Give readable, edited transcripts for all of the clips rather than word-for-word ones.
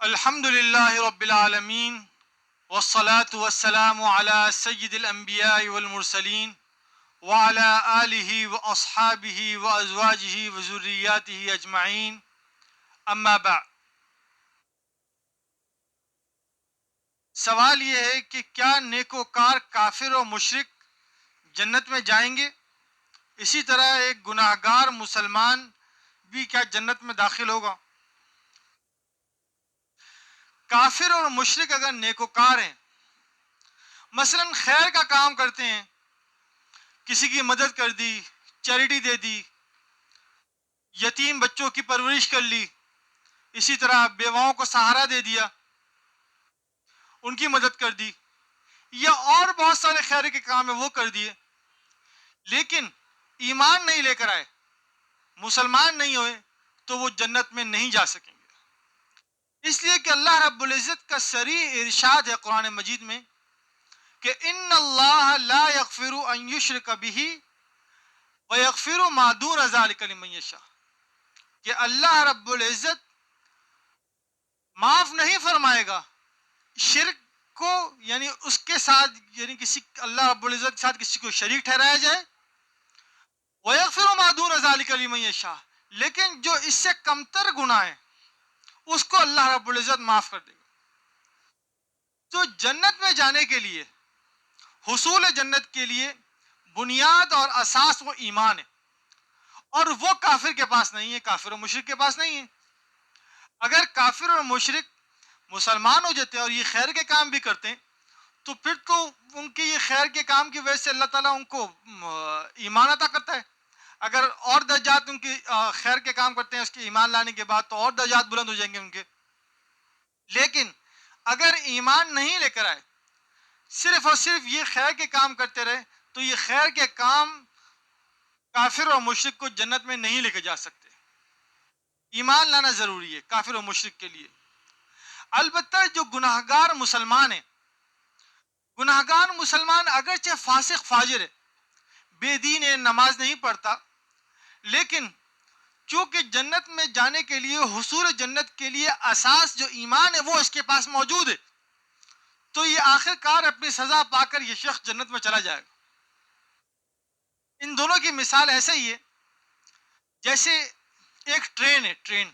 الحمد للہ رب العالمین والصلاة والسلام على سید الانبیاء والمرسلین وعلى آلہ واصحابہ وازواجہ وذریاتہ اجمعین اما بعد۔ سوال یہ ہے کہ کیا نیکوکار کافر و مشرک جنت میں جائیں گے؟ اسی طرح ایک گناہ گار مسلمان بھی کیا جنت میں داخل ہوگا؟ کافر اور مشرک اگر نیکوکار ہیں، مثلا خیر کا کام کرتے ہیں، کسی کی مدد کر دی، چیریٹی دے دی، یتیم بچوں کی پرورش کر لی، اسی طرح بیواؤں کو سہارا دے دیا، ان کی مدد کر دی، یا اور بہت سارے خیر کے کام ہیں وہ کر دیے، لیکن ایمان نہیں لے کر آئے، مسلمان نہیں ہوئے، تو وہ جنت میں نہیں جا سکیں گے۔ اس لیے کہ اللہ رب العزت کا صریح ارشاد ہے قرآن مجید میں کہ ان اللہ لا یغفر ان یشرک بہ ویغفر ما دون ذلک لمن یشاء، کہ اللہ رب العزت معاف نہیں فرمائے گا شرک کو، یعنی اس کے ساتھ، یعنی کسی اللہ رب العزت کے ساتھ کسی کو شریک ٹھہرایا جائے، وَيَغْفِرُ مَا دُونَ ذَلِكَ لِمَن يَشَاءُ، لیکن جو اس سے کمتر گناہ ہیں اس کو اللہ رب العزت معاف کر دے گا۔ تو جنت میں جانے کے لیے، حصول جنت کے لیے بنیاد اور اساس وہ ایمان ہے، اور وہ کافر کے پاس نہیں ہے، کافر و مشرک کے پاس نہیں ہے۔ اگر کافر اور مشرک مسلمان ہو جاتے ہیں اور یہ خیر کے کام بھی کرتے ہیں، تو پھر تو ان کی یہ خیر کے کام کی وجہ سے اللہ تعالیٰ ان کو ایمان عطا کرتا ہے۔ اگر اور درجات ان کی خیر کے کام کرتے ہیں اس کے ایمان لانے کے بعد، تو اور درجات بلند ہو جائیں گے ان کے۔ لیکن اگر ایمان نہیں لے کر آئے، صرف اور صرف یہ خیر کے کام کرتے رہے، تو یہ خیر کے کام کافر اور مشرک کو جنت میں نہیں لے کے جا سکتے۔ ایمان لانا ضروری ہے کافر اور مشرک کے لیے۔ البتہ جو گناہ گار مسلمان ہیں، گناہ گار مسلمان اگرچہ فاسق فاجر ہے، بے دین ہے، نماز نہیں پڑھتا، لیکن چونکہ جنت میں جانے کے لیے، حصول جنت کے لیے اساس جو ایمان ہے وہ اس کے پاس موجود ہے، تو یہ آخر کار اپنی سزا پا کر یہ شخص جنت میں چلا جائے گا۔ ان دونوں کی مثال ایسے ہی ہے جیسے ایک ٹرین ہے، ٹرین،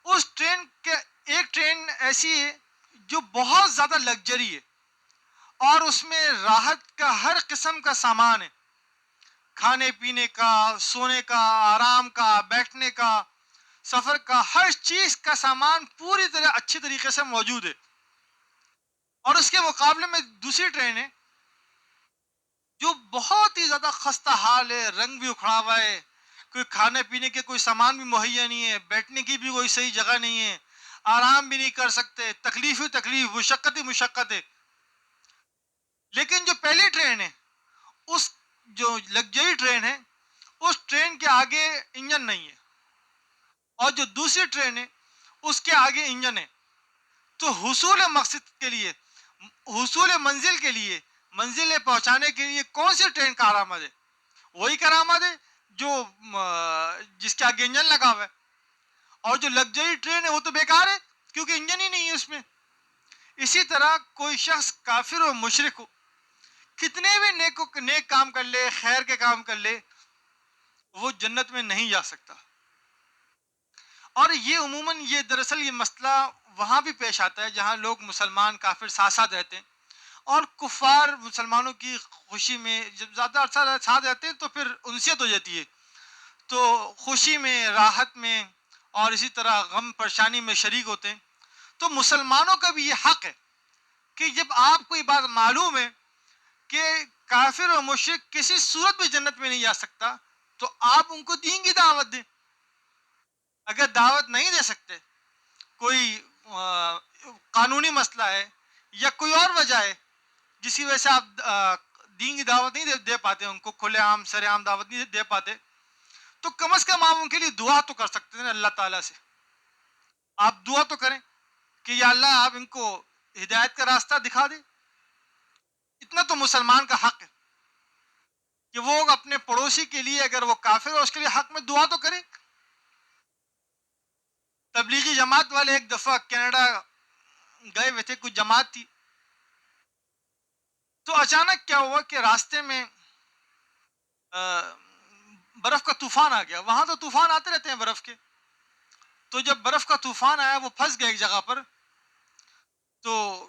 اس ٹرین کے ایک ٹرین ایسی ہے جو بہت زیادہ لگژری ہے، اور اس میں راحت کا ہر قسم کا سامان ہے، کھانے پینے کا، سونے کا، آرام کا، بیٹھنے کا، سفر کا، ہر چیز کا سامان پوری طرح اچھی طریقے سے موجود ہے۔ اور اس کے مقابلے میں دوسری ٹرین ہے جو بہت ہی زیادہ خستہ حال ہے، رنگ بھی اکھڑا ہوا ہے، کوئی کھانے پینے کے کوئی سامان بھی مہیا نہیں ہے، بیٹھنے کی بھی کوئی صحیح جگہ نہیں ہے، آرام بھی نہیں کر سکتے، تکلیف ہی تکلیف، مشقت ہی مشقت ہے۔ لیکن جو پہلی ٹرین ہے، اس جو لگژری ٹرین ہے، اس ٹرین کے آگے انجن نہیں ہے، اور جو دوسری ٹرین ہے اس کے آگے انجن ہے۔ تو حصول مقصد کے لیے، حصول منزل کے لیے، منزل پہنچانے کے لیے کون سی ٹرین کارآمد ہے؟ وہی کارآمد ہے جو جس کے آگے انجن لگا ہوا ہے۔ اور جو لگژری ٹرین ہے وہ تو بیکار ہے، کیونکہ انجن ہی نہیں ہے اس میں۔ اسی طرح کوئی شخص کافر و مشرک ہو، کتنے بھی نیک کام کر لے، خیر کے کام کر لے، وہ جنت میں نہیں جا سکتا۔ اور یہ عموماً یہ دراصل یہ مسئلہ وہاں بھی پیش آتا ہے جہاں لوگ مسلمان کافر ساتھ ساتھ رہتے ہیں، اور کفار مسلمانوں کی خوشی میں جب زیادہ عرصہ ساتھ رہتے ہیں تو پھر انسیت ہو جاتی ہے، تو خوشی میں، راحت میں، اور اسی طرح غم پریشانی میں شریک ہوتے ہیں۔ تو مسلمانوں کا بھی یہ حق ہے کہ جب آپ کو یہ بات معلوم ہے کہ کافر و مشرک کسی صورت بھی جنت میں نہیں جا سکتا، تو آپ ان کو دین کی دعوت دیں۔ اگر دعوت نہیں دے سکتے، کوئی قانونی مسئلہ ہے یا کوئی اور وجہ ہے جس کی وجہ سے آپ دین کی دعوت نہیں دے پاتے، ان کو کھلے عام سر عام دعوت نہیں دے پاتے، تو کم از کم آپ ان کے لیے دعا تو کر سکتے ہیں اللہ تعالیٰ سے۔ آپ دعا تو کریں کہ یا اللہ آپ ان کو ہدایت کا راستہ دکھا دیں۔ اتنا تو مسلمان کا حق ہے کہ وہ اپنے پڑوسی کے لیے، اگر وہ کافر ہو اس کے لیے حق میں دعا تو کرے۔ تبلیغی جماعت والے ایک دفعہ کینیڈا گئے ہوئے تھے، کچھ جماعت تھی. تو اچانک کیا ہوا کہ راستے میں برف کا طوفان آ گیا. وہاں تو طوفان آتے رہتے ہیں برف کے. تو جب برف کا طوفان آیا وہ پھنس گئے ایک جگہ پر. تو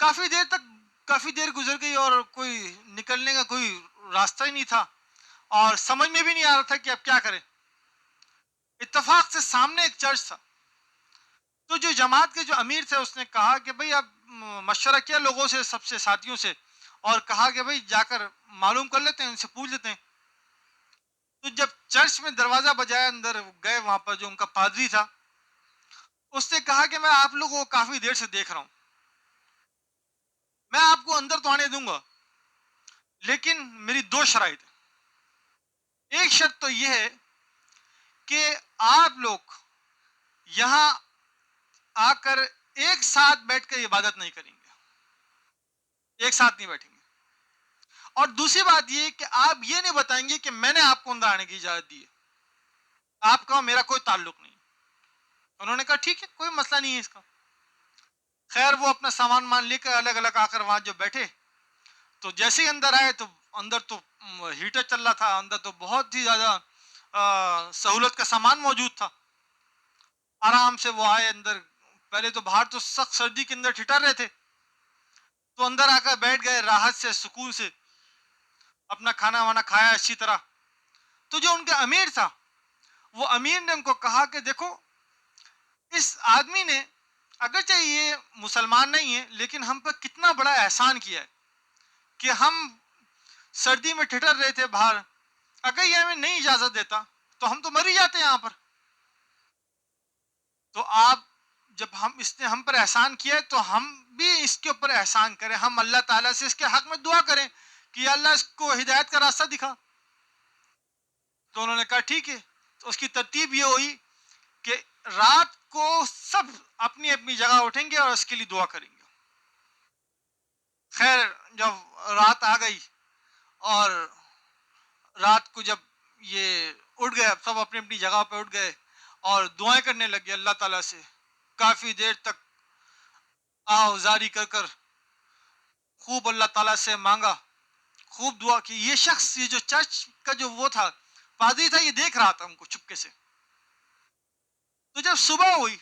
کافی دیر گزر گئی اور کوئی نکلنے کا کوئی راستہ ہی نہیں تھا اور سمجھ میں بھی نہیں آ رہا تھا کہ اب کیا کریں. اتفاق سے سامنے ایک چرچ تھا. تو جو جماعت کے جو امیر تھے اس نے کہا کہ بھئی اب مشورہ کیا لوگوں سے، سب سے ساتھیوں سے، اور کہا کہ بھئی جا کر معلوم کر لیتے ہیں، ان سے پوچھ لیتے ہیں. تو جب چرچ میں دروازہ بجایا، اندر گئے، وہاں پر جو ان کا پادری تھا اس نے کہا کہ میں آپ لوگوں کو کافی دیر سے دیکھ رہا ہوں، میں آپ کو اندر تو آنے دوں گا لیکن میری دو شرائط ہیں. ایک شرط تو یہ ہے کہ آپ لوگ یہاں آ کر ایک ساتھ بیٹھ کر عبادت نہیں کریں گے، ایک ساتھ نہیں بیٹھیں گے. اور دوسری بات یہ کہ آپ یہ نہیں بتائیں گے کہ میں نے آپ کو اندر آنے کی اجازت دی ہے، آپ کا میرا کوئی تعلق نہیں. انہوں نے کہا ٹھیک ہے، کوئی مسئلہ نہیں ہے اس کا. خیر وہ اپنا سامان مان لے کر الگ الگ آ کر وہاں جو بیٹھے، تو جیسے ہی اندر آئے تو اندر تو ہیٹر چل رہا تھا، اندر تو بہت ہی زیادہ سہولت کا سامان موجود تھا. آرام سے وہ آئے اندر. پہلے تو باہر تو سخت سردی کے اندر ٹھٹر رہے تھے، تو اندر آ کر بیٹھ گئے راحت سے، سکون سے اپنا کھانا وانا کھایا اچھی طرح. تو جو ان کے امیر تھا، وہ امیر نے ان کو کہا کہ دیکھو اس آدمی نے اگرچہ یہ مسلمان نہیں ہے لیکن ہم پر کتنا بڑا احسان کیا ہے کہ ہم سردی میں ٹھٹر رہے تھے باہر، اگر یہ ہمیں نہیں اجازت دیتا تو ہم تو مر ہی جاتے یہاں پر. تو آپ جب اس نے ہم پر احسان کیا ہے تو ہم بھی اس کے اوپر احسان کریں، ہم اللہ تعالیٰ سے اس کے حق میں دعا کریں کہ یا اللہ اس کو ہدایت کا راستہ دکھا. تو انہوں نے کہا ٹھیک ہے. تو اس کی ترتیب یہ ہوئی کہ رات کو سب اپنی اپنی جگہ اٹھیں گے اور اس کے لیے دعا کریں گے. خیر جب رات آ گئی اور رات کو جب یہ اٹھ گئے، سب اپنی اپنی جگہ پہ اٹھ گئے اور دعائیں کرنے لگے اللہ تعالیٰ سے. کافی دیر تک آہوزاری کر کر خوب اللہ تعالیٰ سے مانگا، خوب دعا کی. یہ شخص، یہ جو چرچ کا جو وہ تھا پادری تھا، یہ دیکھ رہا تھا ان کو چپکے سے. تو جب صبح ہوئی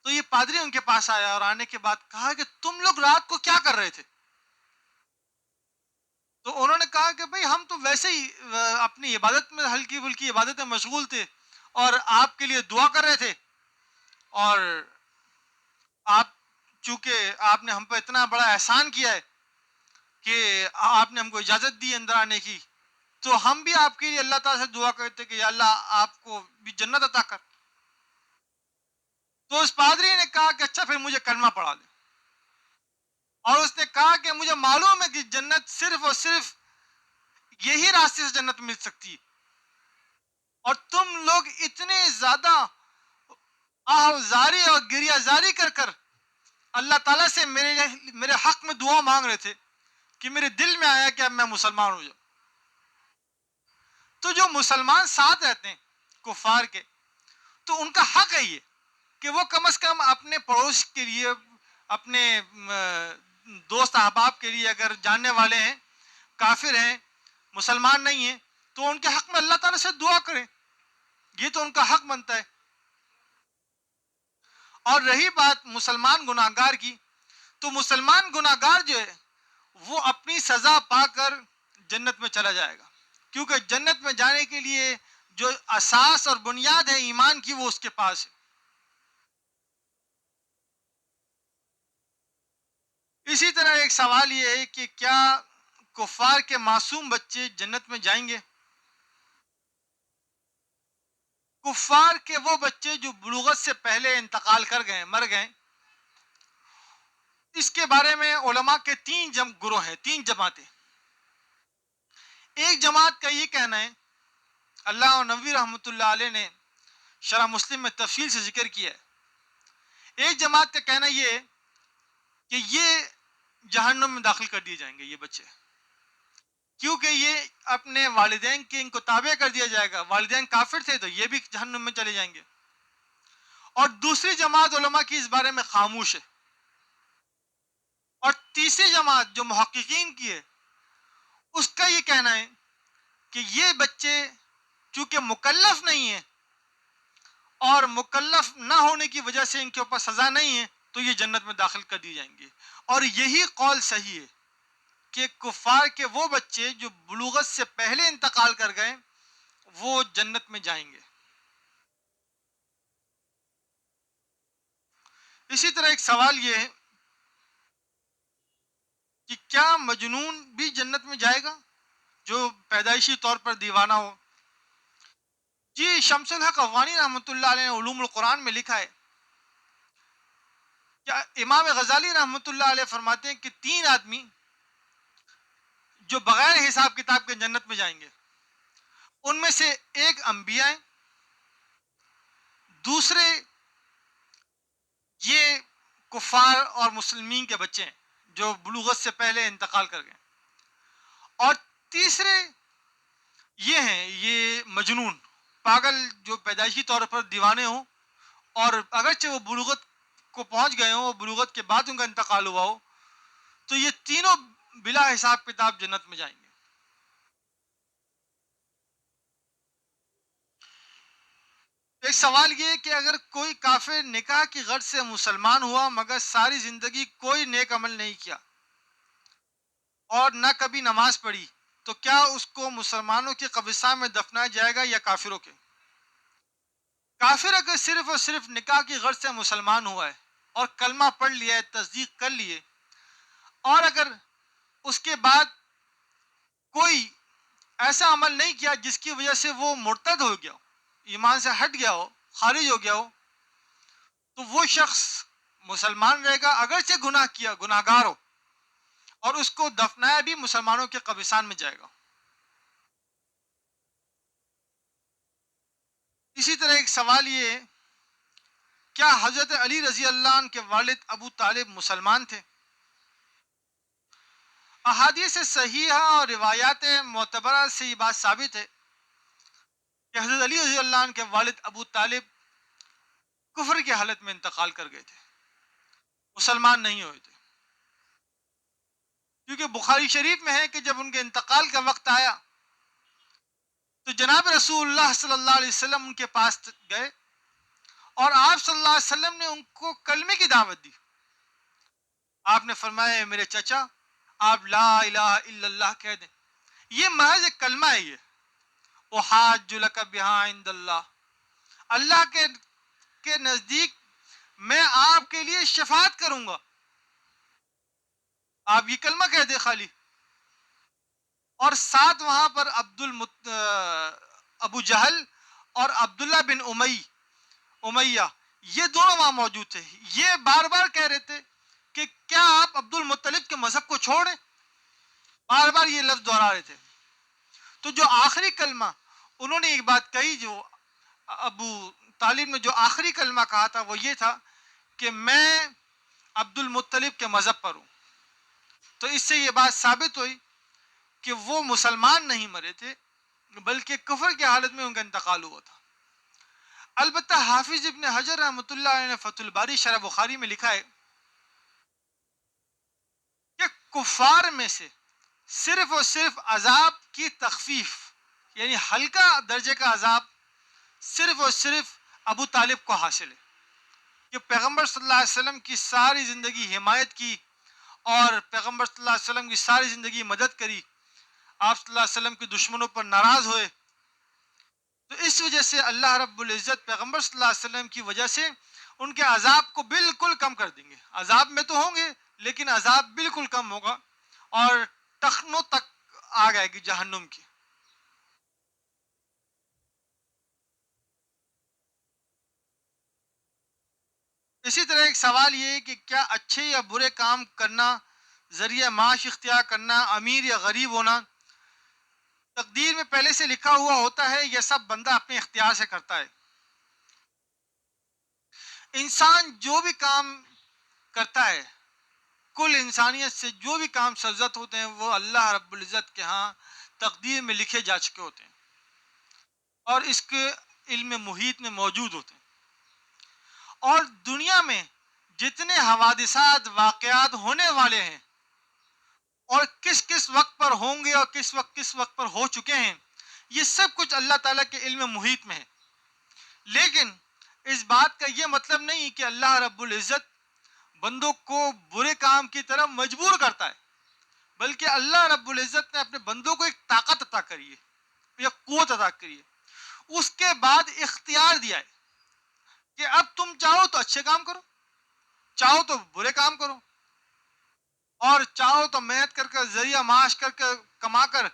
تو یہ پادری ان کے پاس آیا اور آنے کے بعد کہا کہ تم لوگ رات کو کیا کر رہے تھے؟ تو انہوں نے کہا کہ بھئی ہم تو ویسے ہی اپنی عبادت میں، ہلکی پھلکی عبادت میں مشغول تھے اور آپ کے لیے دعا کر رہے تھے، اور آپ چونکہ آپ نے ہم پر اتنا بڑا احسان کیا ہے کہ آپ نے ہم کو اجازت دی اندر آنے کی، تو ہم بھی آپ کے لیے اللہ تعالیٰ سے دعا کرتے کہ یا اللہ آپ کو بھی جنت عطا کر. تو اس پادری نے کہا کہ اچھا پھر مجھے کلمہ پڑھا دیں. اور اس نے کہا کہ مجھے معلوم ہے کہ جنت صرف اور صرف یہی راستے سے جنت مل سکتی ہے، اور تم لوگ اتنے زیادہ آہوزاری اور گریہ زاری کر کر اللہ تعالیٰ سے میرے حق میں دعا مانگ رہے تھے کہ میرے دل میں آیا کہ اب میں مسلمان ہو جاؤں. تو جو مسلمان ساتھ رہتے ہیں کفار کے، تو ان کا حق ہے یہ کہ وہ کم از کم اپنے پڑوس کے لیے، اپنے دوست احباب کے لیے، اگر جاننے والے ہیں، کافر ہیں، مسلمان نہیں ہیں، تو ان کے حق میں اللہ تعالیٰ سے دعا کریں. یہ تو ان کا حق بنتا ہے. اور رہی بات مسلمان گناہگار کی، تو مسلمان گناہگار جو ہے وہ اپنی سزا پا کر جنت میں چلا جائے گا، کیونکہ جنت میں جانے کے لیے جو اساس اور بنیاد ہے ایمان کی وہ اس کے پاس ہے. اسی طرح ایک سوال یہ ہے کہ کیا کفار کے معصوم بچے جنت میں جائیں گے؟ کفار کے وہ بچے جو بلوغت سے پہلے انتقال کر گئے، مر گئے، اس کے بارے میں علماء کے تین گروہ ہیں، تین جماعتیں. ایک جماعت کا یہ کہنا ہے، اللہ نبی رحمۃ اللہ علیہ نے شرح مسلم میں تفصیل سے ذکر کیا ہے، ایک جماعت کا کہنا یہ ہے کہ یہ جہنم میں داخل کر دیے جائیں گے یہ بچے، کیونکہ یہ اپنے والدین کے ان کو تابع کر دیا جائے گا. والدین کافر تھے تو یہ بھی جہنم میں چلے جائیں گے. اور دوسری جماعت علماء کی اس بارے میں خاموش ہے، اور تیسری جماعت جو محققین کی ہے اس کا یہ کہنا ہے کہ یہ بچے چونکہ مکلف نہیں ہیں اور مکلف نہ ہونے کی وجہ سے ان کے اوپر سزا نہیں ہے تو یہ جنت میں داخل کر دی جائیں گے، اور یہی قول صحیح ہے کہ کفار کے وہ بچے جو بلوغت سے پہلے انتقال کر گئے وہ جنت میں جائیں گے۔ اسی طرح ایک سوال یہ ہے کہ کیا مجنون بھی جنت میں جائے گا جو پیدائشی طور پر دیوانہ ہو؟ جی، شمس الحق افغانی رحمۃ اللہ علیہ نے علوم القرآن میں لکھا ہے، کیا امام غزالی رحمۃ اللہ علیہ فرماتے ہیں کہ تین آدمی جو بغیر حساب کتاب کے جنت میں جائیں گے، ان میں سے ایک انبیاء ہیں، دوسرے یہ کفار اور مسلمین کے بچے ہیں جو بلوغت سے پہلے انتقال کر گئے، اور تیسرے یہ ہیں یہ مجنون پاگل جو پیدائشی طور پر دیوانے ہوں اور اگرچہ وہ بلوغت کو پہنچ گئے ہوں، وہ بلوغت کے بعد ان کا انتقال ہوا ہو، تو یہ تینوں بلا حساب کتاب جنت میں جائیں گے۔ ایک سوال یہ ہے کہ اگر کوئی کافر نکاح کی غرض سے مسلمان ہوا مگر ساری زندگی کوئی نیک عمل نہیں کیا اور نہ کبھی نماز پڑھی، تو کیا اس کو مسلمانوں کے قبرستان میں دفنایا جائے گا یا کافروں کے؟ کافر اگر صرف اور صرف نکاح کی غرض سے مسلمان ہوا ہے اور کلمہ پڑھ لیا ہے، تصدیق کر لیے، اور اگر اس کے بعد کوئی ایسا عمل نہیں کیا جس کی وجہ سے وہ مرتد ہو گیا ہو، ایمان سے ہٹ گیا ہو، خارج ہو گیا ہو، تو وہ شخص مسلمان رہے گا اگرچہ گناہ کیا، گناہ گار ہو، اور اس کو دفنایا بھی مسلمانوں کے قبرستان میں جائے گا۔ اسی طرح ایک سوال یہ ہے، کیا حضرت علی رضی اللہ عنہ کے والد ابو طالب مسلمان تھے؟ احادیث صحیحہ اور روایات معتبرہ سے یہ بات ثابت ہے کہ حضرت علی رضی اللہ عنہ کے والد ابو طالب کفر کی حالت میں انتقال کر گئے تھے، مسلمان نہیں ہوئے تھے، کیونکہ بخاری شریف میں ہے کہ جب ان کے انتقال کا وقت آیا تو جناب رسول اللہ صلی اللہ علیہ وسلم ان کے پاس گئے اور آپ صلی اللہ علیہ وسلم نے ان کو کلمے کی دعوت دی۔ آپ نے فرمایا میرے چچا، آپ لا الہ الا اللہ کہہ دیں، یہ محض ایک کلمہ ہے، یہ احاج لک بہا عند اللہ، اللہ کے نزدیک میں آپ کے لیے شفاعت کروں گا، آپ یہ کلمہ کہہ دیں خالی۔ اور ساتھ وہاں پر ابو جہل اور عبداللہ بن امیہ یہ دونوں وہاں موجود تھے، یہ بار بار کہہ رہے تھے کہ کیا آپ عبد المطلب کے مذہب کو چھوڑیں، بار بار یہ لفظ دہرا رہے تھے۔ تو جو آخری کلمہ انہوں نے ایک بات کہی، جو ابو طالب نے جو آخری کلمہ کہا تھا وہ یہ تھا کہ میں عبد المطلب کے مذہب پر ہوں۔ تو اس سے یہ بات ثابت ہوئی کہ وہ مسلمان نہیں مرے تھے بلکہ کفر کی حالت میں ان کا انتقال ہوا تھا۔ البتہ حافظ ابن حجر رحمۃ اللہ علیہ نے فتح الباری شرح بخاری میں لکھا ہے کہ کفار میں سے صرف اور صرف عذاب کی تخفیف، یعنی ہلکا درجے کا عذاب صرف اور صرف ابو طالب کو حاصل ہے، کہ پیغمبر صلی اللہ علیہ وسلم کی ساری زندگی حمایت کی اور پیغمبر صلی اللہ علیہ وسلم کی ساری زندگی مدد کری، آپ صلی اللہ علیہ وسلم کے دشمنوں پر ناراض ہوئے، تو اس وجہ سے اللہ رب العزت پیغمبر صلی اللہ علیہ وسلم کی وجہ سے ان کے عذاب کو بالکل کم کر دیں گے، عذاب میں تو ہوں گے لیکن عذاب بالکل کم ہوگا اور ٹخنوں تک آ گئے گی جہنم کی۔ اسی طرح ایک سوال یہ ہے کہ کیا اچھے یا برے کام کرنا، ذریعہ معاش اختیار کرنا، امیر یا غریب ہونا تقدیر میں پہلے سے لکھا ہوا ہوتا ہے یا سب بندہ اپنے اختیار سے کرتا ہے؟ انسان جو بھی کام کرتا ہے، کل انسانیت سے جو بھی کام سرزد ہوتے ہیں وہ اللہ رب العزت کے ہاں تقدیر میں لکھے جا چکے ہوتے ہیں اور اس کے علم محیط میں موجود ہوتے ہیں، اور دنیا میں جتنے حوادثات واقعات ہونے والے ہیں اور کس کس وقت پر ہوں گے اور کس وقت پر ہو چکے ہیں، یہ سب کچھ اللہ تعالیٰ کے علم محیط میں ہے. لیکن اس بات کا یہ مطلب نہیں کہ اللہ رب العزت بندوں کو برے کام کی طرف مجبور کرتا ہے، بلکہ اللہ رب العزت نے اپنے بندوں کو ایک طاقت عطا کری ہے، ایک قوت عطا کری ہے، اس کے بعد اختیار دیا ہے کہ اب تم چاہو تو اچھے کام کرو، چاہو تو برے کام کرو، اور چاہو تو محنت کر کے ذریعہ معاش کر کے کما کر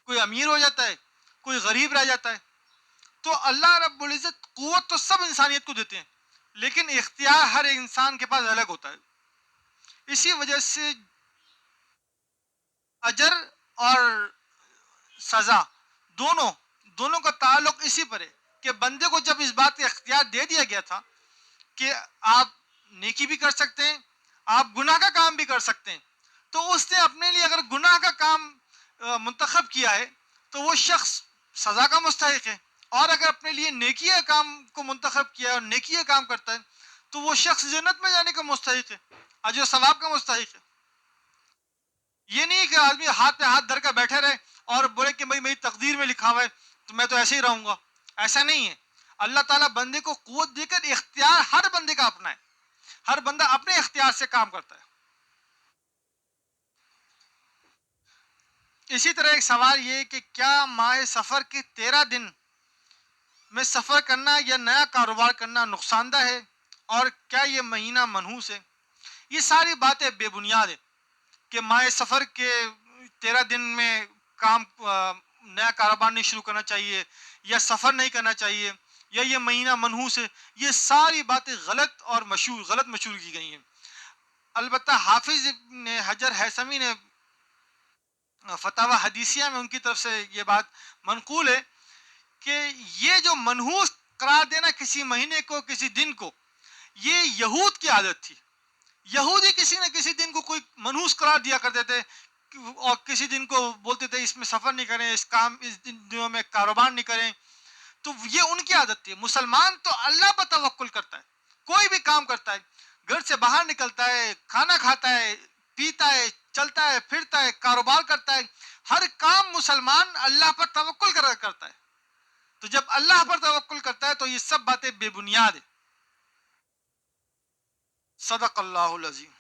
کوئی امیر ہو جاتا ہے، کوئی غریب رہ جاتا ہے. تو اللہ رب العزت قوت تو سب انسانیت کو دیتے ہیں، لیکن اختیار ہر انسان کے پاس الگ ہوتا ہے. اسی وجہ سے اجر اور سزا دونوں دونوں کا تعلق اسی پر ہے کہ بندے کو جب اس بات کا اختیار دے دیا گیا تھا کہ آپ نیکی بھی کر سکتے ہیں، آپ گناہ کا کام بھی کر سکتے ہیں، تو اس نے اپنے لیے اگر گناہ کا کام منتخب کیا ہے تو وہ شخص سزا کا مستحق ہے، اور اگر اپنے لیے نیکی کا کام کو منتخب کیا ہے اور نیکی کا کام کرتا ہے تو وہ شخص جنت میں جانے کا مستحق ہے، اجر و ثواب کا مستحق ہے. یہ نہیں کہ آدمی ہاتھ پہ ہاتھ دھر کر بیٹھے رہے اور بولے کہ بھائی میری تقدیر میں لکھا ہوا ہے تو میں تو ایسے ہی رہوں گا. ایسا نہیں ہے. اللہ تعالیٰ بندے کو قوت دے کر اختیار ہر بندے کا اپنا ہے، ہر بندہ اپنے اختیار سے کام کرتا ہے. اسی طرح ایک سوال یہ کہ کیا ماہ سفر کے 13 دن میں سفر کرنا یا نیا کاروبار کرنا نقصان دہ ہے، اور کیا یہ مہینہ منحوس ہے؟ یہ ساری باتیں بے بنیاد ہے کہ ماہ سفر کے 13 دن میں کام نیا کاروبار نہیں شروع کرنا چاہیے یا سفر نہیں کرنا چاہیے یا یہ مہینہ منحوس ہے. یہ ساری باتیں غلط مشہور کی گئی ہیں. البتہ حافظ ابن حجر ہیثمی نے فتاوی حدیثیہ میں ان کی طرف سے یہ بات منقول ہے کہ یہ جو منحوس قرار دینا کسی مہینے کو کسی دن کو، یہ یہود کی عادت تھی. یہودی کسی نہ کسی دن کو کوئی منحوس قرار دیا کرتے تھے اور کسی دن کو بولتے تھے اس میں سفر نہیں کریں، اس دنوں میں کاروبار نہیں کریں. تو یہ ان کی عادت تھی. مسلمان تو اللہ پر توکل کرتا ہے، کوئی بھی کام کرتا ہے، گھر سے باہر نکلتا ہے، کھانا کھاتا ہے، پیتا ہے، چلتا ہے، پھرتا ہے، کاروبار کرتا ہے، ہر کام مسلمان اللہ پر توکل کر کرتا ہے. تو جب اللہ پر توکل کرتا ہے تو یہ سب باتیں بے بنیاد ہے. صدق اللہ العظیم.